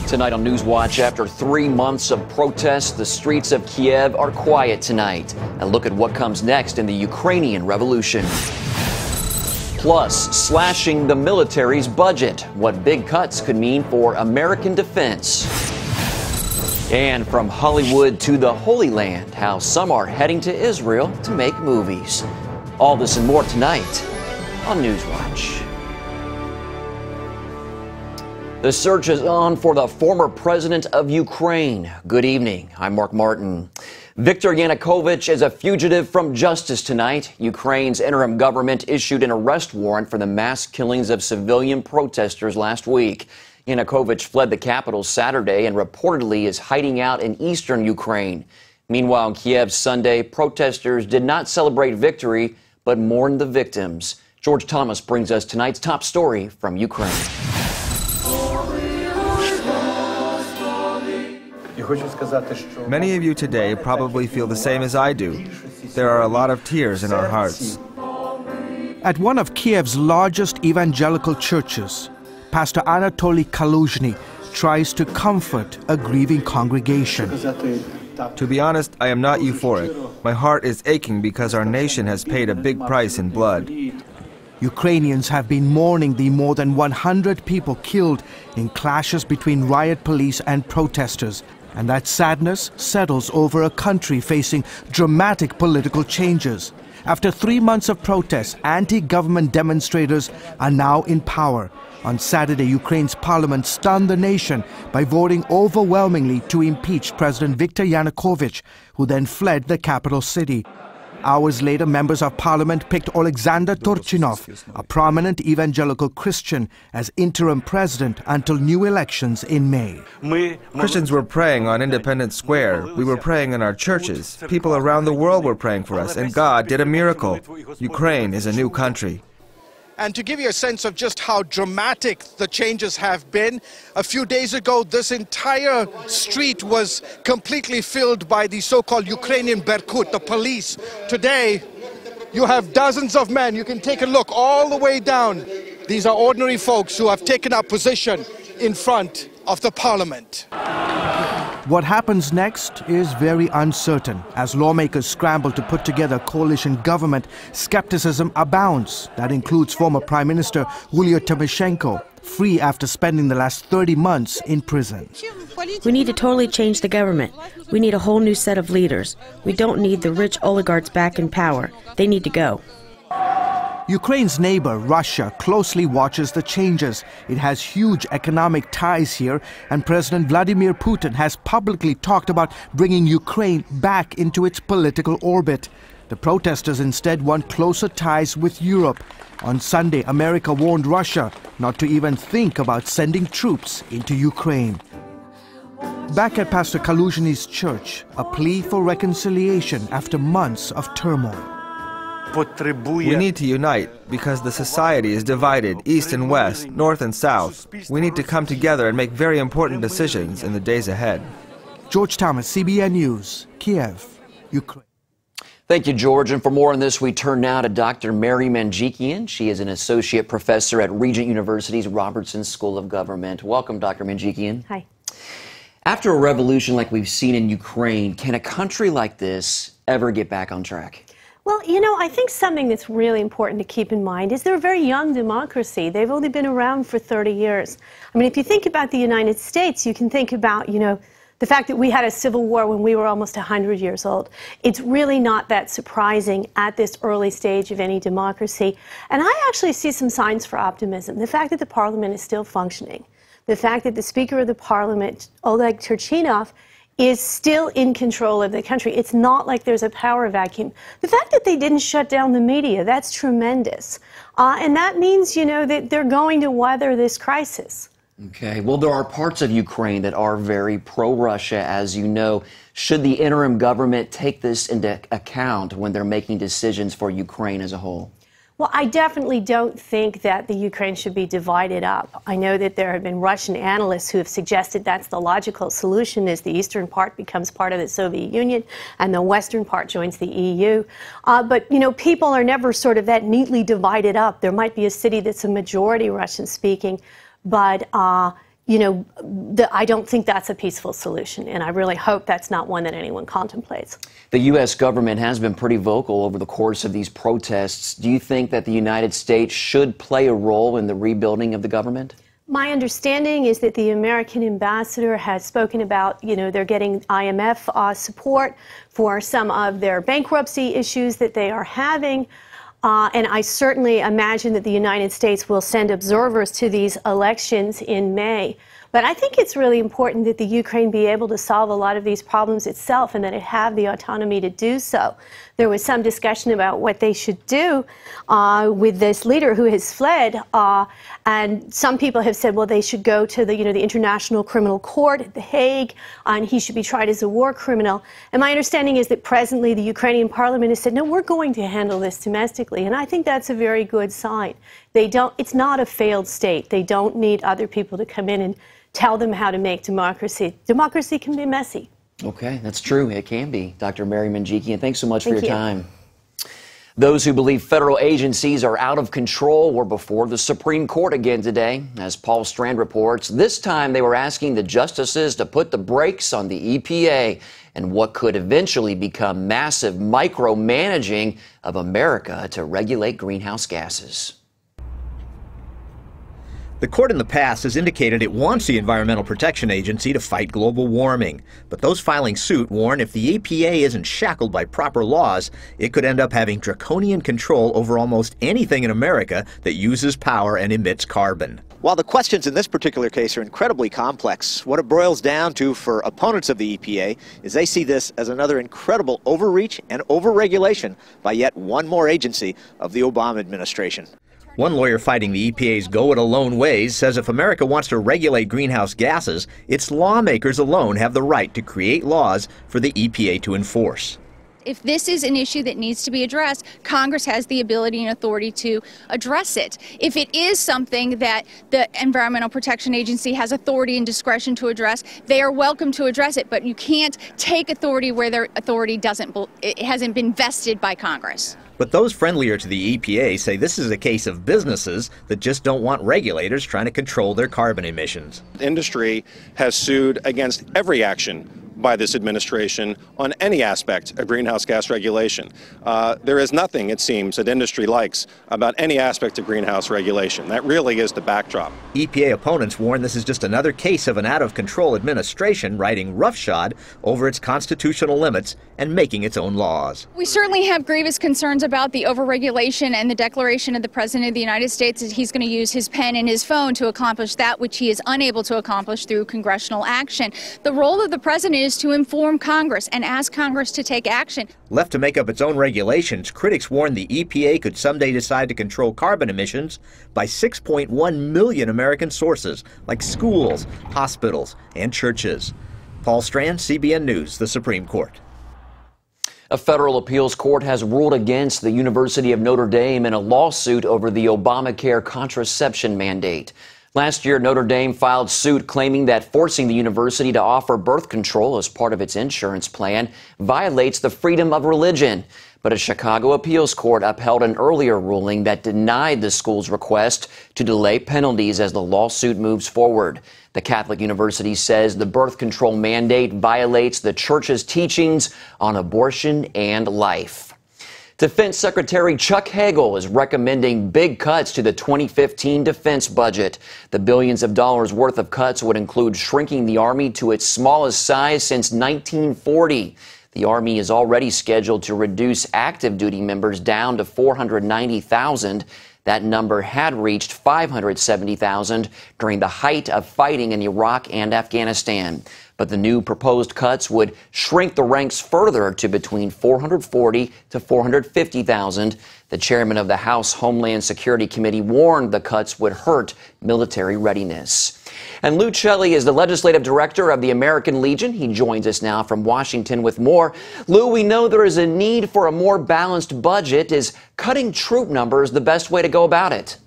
Tonight on NewsWatch, after 3 months of protests, the streets of Kiev are quiet tonight. And look at what comes next in the Ukrainian revolution. Plus, slashing the military's budget. What big cuts could mean for American defense. And from Hollywood to the Holy Land, how some are heading to Israel to make movies. All this and more tonight on NewsWatch. The search is on for the former president of Ukraine. Good evening. I'm Mark Martin. Viktor Yanukovych is a fugitive from justice tonight. Ukraine's interim government issued an arrest warrant for the mass killings of civilian protesters last week. Yanukovych fled the capital Saturday and reportedly is hiding out in eastern Ukraine. Meanwhile, in Kiev Sunday, protesters did not celebrate victory, but mourned the victims. George Thomas brings us tonight's top story from Ukraine. Many of you today probably feel the same as I do. There are a lot of tears in our hearts. At one of Kiev's largest evangelical churches, Pastor Anatoly Kaluzhny tries to comfort a grieving congregation. To be honest, I am not euphoric. My heart is aching because our nation has paid a big price in blood. Ukrainians have been mourning the more than 100 people killed in clashes between riot police and protesters. And that sadness settles over a country facing dramatic political changes. After 3 months of protests, anti-government demonstrators are now in power. On Saturday, Ukraine's parliament stunned the nation by voting overwhelmingly to impeach President Viktor Yanukovych, who then fled the capital city. Hours later, members of parliament picked Alexander Turchinov, a prominent evangelical Christian, as interim president until new elections in May. Christians were praying on Independence Square. We were praying in our churches. People around the world were praying for us, and God did a miracle. Ukraine is a new country. And to give you a sense of just how dramatic the changes have been, a few days ago, this entire street was completely filled by the so-called Ukrainian Berkut, the police. Today, you have dozens of men. You can take a look all the way down. These are ordinary folks who have taken up position in front of the parliament. What happens next is very uncertain. As lawmakers scramble to put together a coalition government, skepticism abounds. That includes former Prime Minister Yulia Tymoshenko, free after spending the last 30 months in prison. We need to totally change the government. We need a whole new set of leaders. We don't need the rich oligarchs back in power. They need to go. Ukraine's neighbor, Russia, closely watches the changes. It has huge economic ties here, and President Vladimir Putin has publicly talked about bringing Ukraine back into its political orbit. The protesters instead want closer ties with Europe. On Sunday, America warned Russia not to even think about sending troops into Ukraine. Back at Pastor Kaluzhny's church, a plea for reconciliation after months of turmoil. We need to unite because the society is divided east and west, north and south. We need to come together and make very important decisions in the days ahead. George Thomas, CBN News, Kiev, Ukraine. Thank you, George. And for more on this, we turn now to Dr. Mary Manjikian. She is an associate professor at Regent University's Robertson School of Government. Welcome, Dr. Manjikian. Hi. After a revolution like we've seen in Ukraine, can a country like this ever get back on track? Well, you know, I think something that's really important to keep in mind is they're a very young democracy. They've only been around for 30 years. I mean, if you think about the United States, you can think about, you know, the fact that we had a civil war when we were almost 100 years old. It's really not that surprising at this early stage of any democracy. And I actually see some signs for optimism. The fact that the parliament is still functioning, the fact that the Speaker of the Parliament, Oleg Turchinov, is still in control of the country. It's not like there's a power vacuum. The fact that they didn't shut down the media, that's tremendous. And that means, you know, that they're going to weather this crisis. Okay. Well, there are parts of Ukraine that are very pro-Russia, as you know. Should the interim government take this into account when they're making decisions for Ukraine as a whole? Well, I definitely don't think that the Ukraine should be divided up. I know that there have been Russian analysts who have suggested that's the logical solution, is the eastern part becomes part of the Soviet Union and the western part joins the EU. But, you know, people are never sort of that neatly divided up. There might be a city that's a majority Russian speaking, but I don't think that's a peaceful solution, and I really hope that's not one that anyone contemplates. The U.S. government has been pretty vocal over the course of these protests. Do you think that the United States should play a role in the rebuilding of the government? My understanding is that the American ambassador has spoken about, they're getting IMF support for some of their bankruptcy issues that they are having. And I certainly imagine that the United States will send observers to these elections in May. But I think it's really important that the Ukraine be able to solve a lot of these problems itself and that it have the autonomy to do so. There was some discussion about what they should do with this leader who has fled. And some people have said, well, they should go to the International Criminal Court at The Hague, and he should be tried as a war criminal. And my understanding is that presently the Ukrainian parliament has said, no, we're going to handle this domestically. And I think that's a very good sign. It's not a failed state. They don't need other people to come in and tell them how to make democracy. Democracy can be messy. Okay, that's true. It can be. Dr. Mary Manjikian, thanks so much for your time. Those who believe federal agencies are out of control were before the Supreme Court again today. As Paul Strand reports, this time they were asking the justices to put the brakes on the EPA and what could eventually become massive micromanaging of America to regulate greenhouse gases. The court in the past has indicated it wants the Environmental Protection Agency to fight global warming. But those filing suit warn if the EPA isn't shackled by proper laws, it could end up having draconian control over almost anything in America that uses power and emits carbon. While the questions in this particular case are incredibly complex, what it boils down to for opponents of the EPA is they see this as another incredible overreach and overregulation by yet one more agency of the Obama administration. One lawyer fighting the EPA's go-it-alone ways says if America wants to regulate greenhouse gases, its lawmakers alone have the right to create laws for the EPA to enforce. If this is an issue that needs to be addressed, Congress has the ability and authority to address it. If it is something that the Environmental Protection Agency has authority and discretion to address, they are welcome to address it. But you can't take authority where their authority hasn't been vested by Congress. But those friendlier to the EPA say this is a case of businesses that just don't want regulators trying to control their carbon emissions. Industry has sued against every action by this administration on any aspect of greenhouse gas regulation. There is nothing, it seems, that industry likes about any aspect of greenhouse regulation. That really is the backdrop. EPA opponents warn this is just another case of an out-of-control administration riding roughshod over its constitutional limits and making its own laws. We certainly have grievous concerns about the overregulation and the declaration of the President of the United States that he's going to use his pen and his phone to accomplish that which he is unable to accomplish through congressional action. The role of the President is to inform Congress and ask Congress to take action. Left to make up its own regulations, critics warn the EPA could someday decide to control carbon emissions by 6.1 million American sources, like schools, hospitals, and churches. Paul Strand, CBN News, the Supreme Court. A federal appeals court has ruled against the University of Notre Dame in a lawsuit over the Obamacare contraception mandate. Last year, Notre Dame filed suit claiming that forcing the university to offer birth control as part of its insurance plan violates the freedom of religion. But a Chicago appeals court upheld an earlier ruling that denied the school's request to delay penalties as the lawsuit moves forward. The Catholic University says the birth control mandate violates the church's teachings on abortion and life. Defense Secretary Chuck Hagel is recommending big cuts to the 2015 defense budget. The billions of dollars worth of cuts would include shrinking the Army to its smallest size since 1940. The Army is already scheduled to reduce active duty members down to 490,000. That number had reached 570,000 during the height of fighting in Iraq and Afghanistan. But the new proposed cuts would shrink the ranks further to between 440 to 450,000. The chairman of the House Homeland Security Committee warned the cuts would hurt military readiness. And Lou Celli is the legislative director of the American Legion. He joins us now from Washington with more. Lou, we know there is a need for a more balanced budget. Is cutting troop numbers the best way to go about it?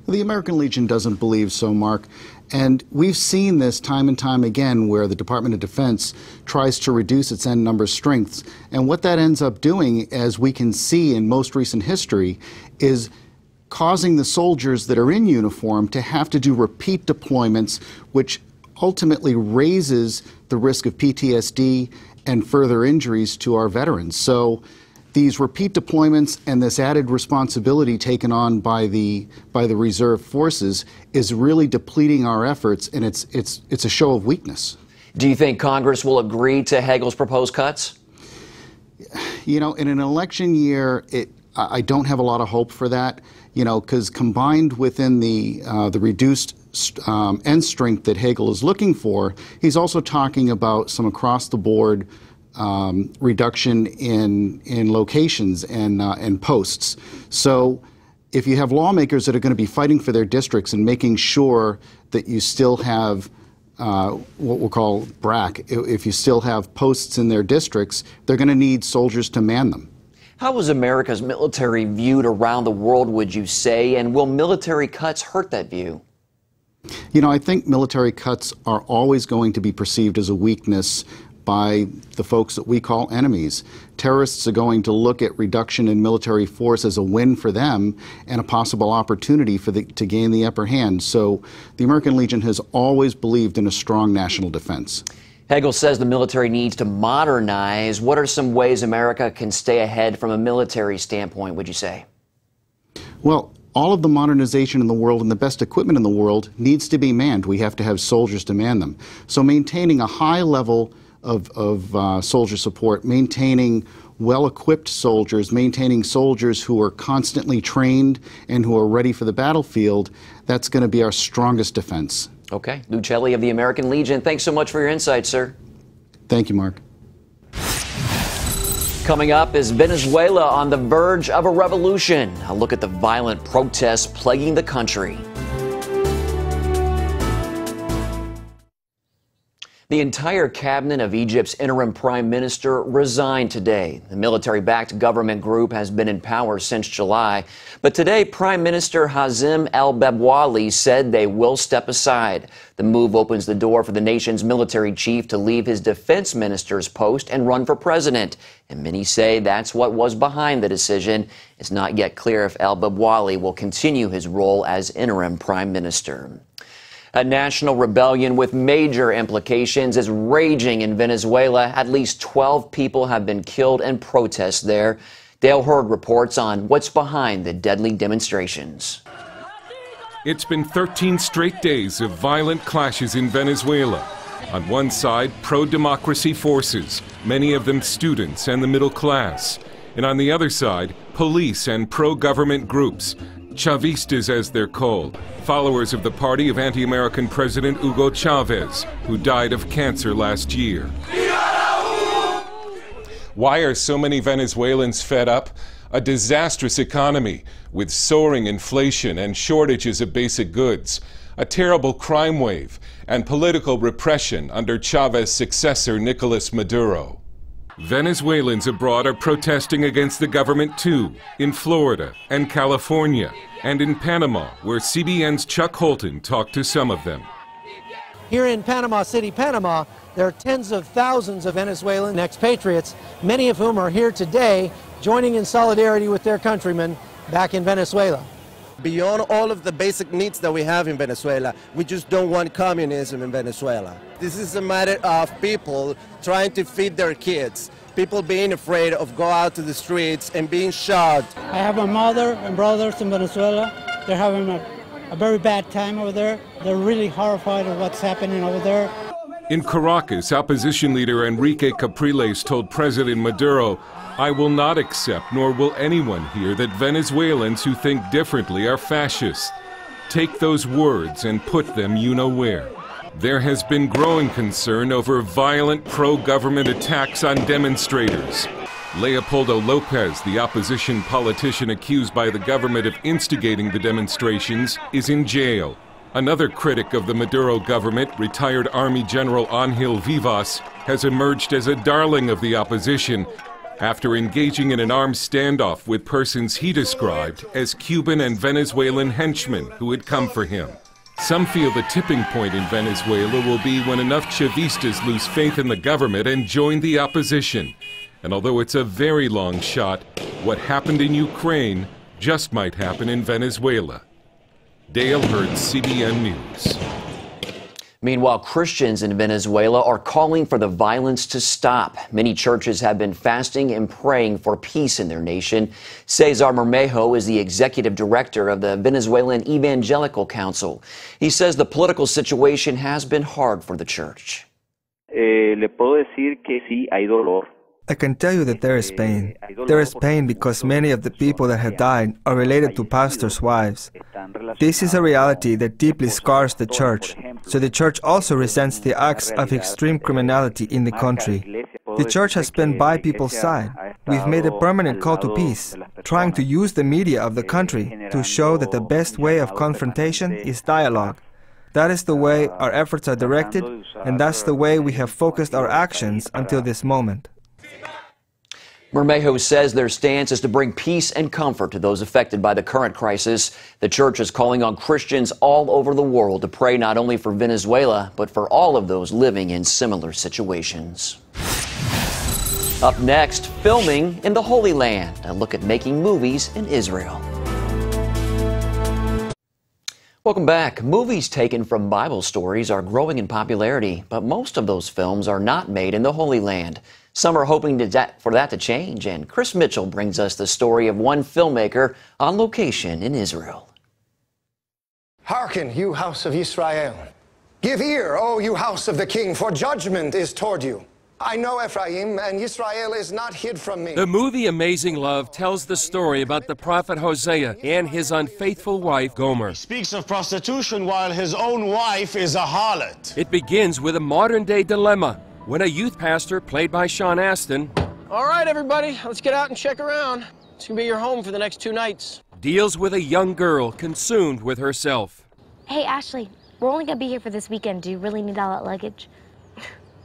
The American Legion doesn't believe so, Mark. And we've seen this time and time again where the Department of Defense tries to reduce its end number strengths. And what that ends up doing, as we can see in most recent history, is causing the soldiers that are in uniform to have to do repeat deployments, which ultimately raises the risk of PTSD and further injuries to our veterans. So these repeat deployments and this added responsibility taken on by the reserve forces is really depleting our efforts, and it's a show of weakness. Do you think Congress will agree to Hagel's proposed cuts? You know, in an election year, I don't have a lot of hope for that, you know, because combined within the reduced end strength that Hagel is looking for, he's also talking about some across-the-board reduction in locations and posts. So if you have lawmakers that are going to be fighting for their districts and making sure that you still have what we'll call BRAC, if you still have posts in their districts, they're going to need soldiers to man them. How is America's military viewed around the world, would you say, and will military cuts hurt that view? You know, I think military cuts are always going to be perceived as a weakness by the folks that we call enemies. Terrorists are going to look at reduction in military force as a win for them and a possible opportunity to gain the upper hand. So the American Legion has always believed in a strong national defense. Hagel says the military needs to modernize. What are some ways America can stay ahead from a military standpoint, would you say? Well, all of the modernization in the world and the best equipment in the world needs to be manned. We have to have soldiers to man them. So maintaining a high level of soldier support, maintaining well-equipped soldiers, maintaining soldiers who are constantly trained and who are ready for the battlefield, that's going to be our strongest defense. Okay. Lucelli of the American Legion, thanks so much for your insight, sir. Thank you, Mark. Coming up, is Venezuela on the verge of a revolution? A look at the violent protests plaguing the country. The entire cabinet of Egypt's interim prime minister resigned today. The military-backed government group has been in power since July. But today, Prime Minister Hazem al-Babwali said they will step aside. The move opens the door for the nation's military chief to leave his defense minister's post and run for president. And many say that's what was behind the decision. It's not yet clear if al-Babwali will continue his role as interim prime minister. A national rebellion with major implications is raging in Venezuela. At least 12 people have been killed in protests there. Dale Hurd reports on what's behind the deadly demonstrations. It's been 13 straight days of violent clashes in Venezuela. On one side, pro-democracy forces, many of them students and the middle class. And on the other side, police and pro-government groups, Chavistas as they're called, followers of the party of anti-American President Hugo Chavez, who died of cancer last year. Why are so many Venezuelans fed up? A disastrous economy with soaring inflation and shortages of basic goods, a terrible crime wave, and political repression under Chavez's successor Nicolas Maduro. Venezuelans abroad are protesting against the government too, in Florida and California, and in Panama, where CBN's Chuck Holton talked to some of them. Here in Panama City, Panama, there are tens of thousands of Venezuelan expatriates, many of whom are here today, joining in solidarity with their countrymen back in Venezuela. Beyond all of the basic needs that we have in Venezuela, we just don't want communism in Venezuela. This is a matter of people trying to feed their kids, people being afraid of go out to the streets and being shot. I have my mother and brothers in Venezuela. They're having a very bad time over there. They're really horrified of what's happening over there. In Caracas, opposition leader Enrique Capriles told President Maduro, "I will not accept, nor will anyone here, that Venezuelans who think differently are fascists. Take those words and put them you-know-where." There has been growing concern over violent pro-government attacks on demonstrators. Leopoldo Lopez, the opposition politician accused by the government of instigating the demonstrations, is in jail. Another critic of the Maduro government, retired Army General Angel Vivas, has emerged as a darling of the opposition after engaging in an armed standoff with persons he described as Cuban and Venezuelan henchmen who had come for him. Some feel the tipping point in Venezuela will be when enough Chavistas lose faith in the government and join the opposition. And although it's a very long shot, what happened in Ukraine just might happen in Venezuela. Dale Hurd, CBN News. Meanwhile, Christians in Venezuela are calling for the violence to stop. Many churches have been fasting and praying for peace in their nation. Cesar Bermejo is the executive director of the Venezuelan Evangelical Council. He says the political situation has been hard for the church. Le puedo decir que sí hay dolor. I can tell you that there is pain. There is pain because many of the people that have died are related to pastors' wives. This is a reality that deeply scars the church, so the church also resents the acts of extreme criminality in the country. The church has been by people's side. We've made a permanent call to peace, trying to use the media of the country to show that the best way of confrontation is dialogue. That is the way our efforts are directed, and that's the way we have focused our actions until this moment. Bermejo says their stance is to bring peace and comfort to those affected by the current crisis. The church is calling on Christians all over the world to pray not only for Venezuela, but for all of those living in similar situations. Up next, filming in the Holy Land. A look at making movies in Israel. Welcome back. Movies taken from Bible stories are growing in popularity, but most of those films are not made in the Holy Land. Some are hoping for that to change, and Chris Mitchell brings us the story of one filmmaker on location in Israel. Hearken, you house of Israel. Give ear, O you house of the king, for judgment is toward you. I know Ephraim, and Israel is not hid from me. The movie Amazing Love tells the story about the prophet Hosea and his unfaithful wife, Gomer. He speaks of prostitution while his own wife is a harlot. It begins with a modern-day dilemma when a youth pastor, played by Sean Astin, all right, everybody, let's get out and check around. It's going to be your home for the next 2 nights. Deals with a young girl consumed with herself. Hey, Ashley, we're only going to be here for this weekend. Do you really need all that luggage?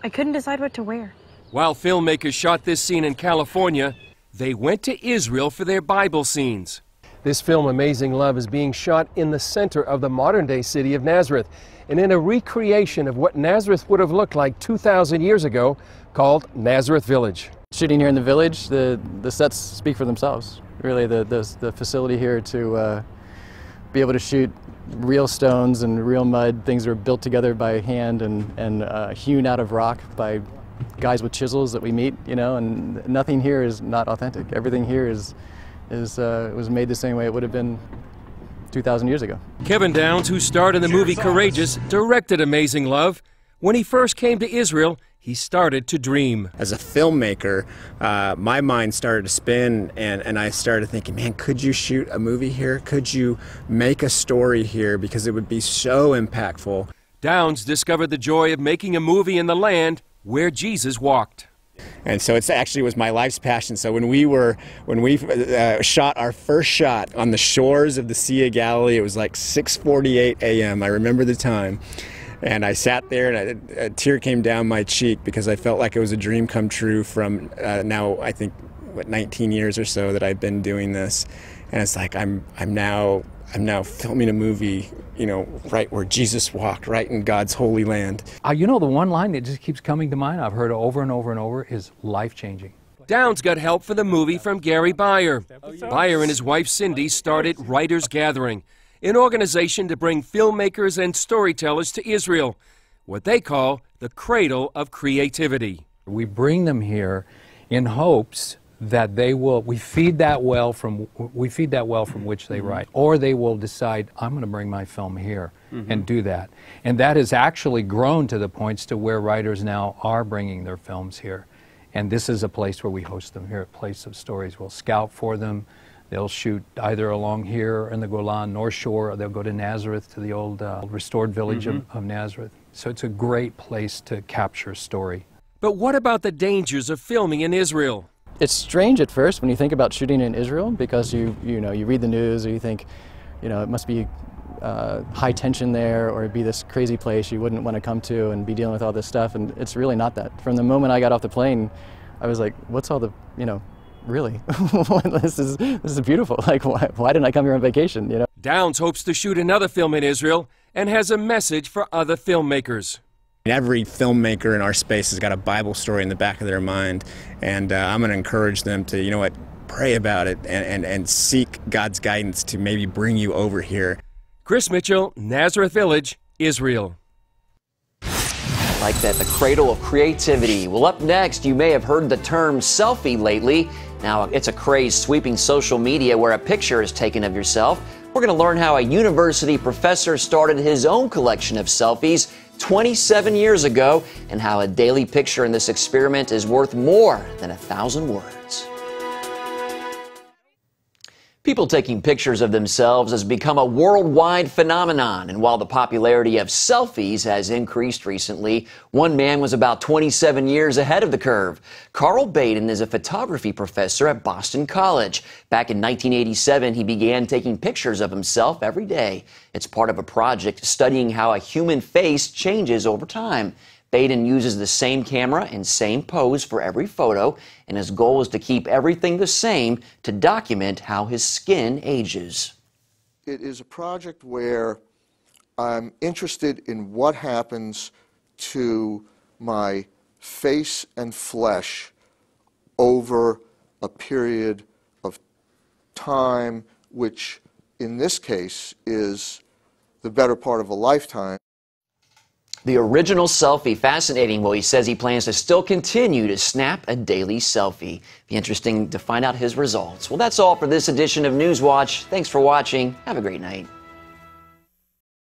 I couldn't decide what to wear. While filmmakers shot this scene in California, they went to Israel for their Bible scenes. This film, Amazing Love, is being shot in the center of the modern-day city of Nazareth, and in a recreation of what Nazareth would have looked like 2,000 years ago, called Nazareth Village. Shooting here in the village, the sets speak for themselves. Really, the facility here to be able to shoot real stones and real mud, things that are built together by hand and hewn out of rock by guys with chisels that we meet, you know, and nothing here is not authentic. Everything here was made the same way it would have been 2,000 years ago. Kevin Downs, who starred in the movie Courageous, directed Amazing Love. When he first came to Israel, he started to dream. As a filmmaker, my mind started to spin, and I started thinking, man, could you shoot a movie here? Could you make a story here? Because it would be so impactful. Downs discovered the joy of making a movie in the land where Jesus walked. And so it actually was my life's passion. So when we shot our first shot on the shores of the Sea of Galilee, it was like 6:48 a.m. I remember the time. And I sat there, and a tear came down my cheek because I felt like it was a dream come true from now, I think, 19 years or so that I've been doing this. And it's like I'm now filming a movie, you know, right where Jesus walked, right in God's holy land. You know, the one line that just keeps coming to mind, I've heard over and over and over, is life-changing. Downs got help for the movie from Gary Beyer. Beyer and his wife Cindy started Writers Gathering, an organization to bring filmmakers and storytellers to Israel, what they call the cradle of creativity. We bring them here in hopes that we feed that well from which they write, or they will decide, I'm going to bring my film here and do that. And that has actually grown to the points to where writers now are bringing their films here. And this is a place where we host them here at Place of Stories. We'll scout for them. They'll shoot either along here in the Golan North Shore, or they'll go to Nazareth, to the old restored village of Nazareth. So it's a great place to capture a story. But what about the dangers of filming in Israel? It's strange at first when you think about shooting in Israel, because you read the news, or you think, you know, it must be high tension there, or it'd be this crazy place you wouldn't want to come to and be dealing with all this stuff, and it's really not that. From the moment I got off the plane, I was like, what's all the, you know, really? this is beautiful. Like, why didn't I come here on vacation, you know? Downs hopes to shoot another film in Israel and has a message for other filmmakers. Every filmmaker in our space has got a Bible story in the back of their mind, and I'm going to encourage them to, you know what, pray about it and seek God's guidance to maybe bring you over here. Chris Mitchell, Nazareth Village, Israel. Like that, the cradle of creativity. Well, up next, you may have heard the term selfie lately. Now, it's a craze sweeping social media where a picture is taken of yourself. We're going to learn how a university professor started his own collection of selfies 27 years ago and how a daily picture in this experiment is worth more than 1,000 words. People taking pictures of themselves has become a worldwide phenomenon, and while the popularity of selfies has increased recently, one man was about 27 years ahead of the curve. Carl Baden is a photography professor at Boston College. Back in 1987, he began taking pictures of himself every day. It's part of a project studying how a human face changes over time. Baden uses the same camera and same pose for every photo, and his goal is to keep everything the same to document how his skin ages. It is a project where I'm interested in what happens to my face and flesh over a period of time, which in this case is the better part of a lifetime. The original selfie, fascinating. Well, he says he plans to still continue to snap a daily selfie. Be interesting to find out his results. Well, that's all for this edition of NewsWatch. Thanks for watching. Have a great night.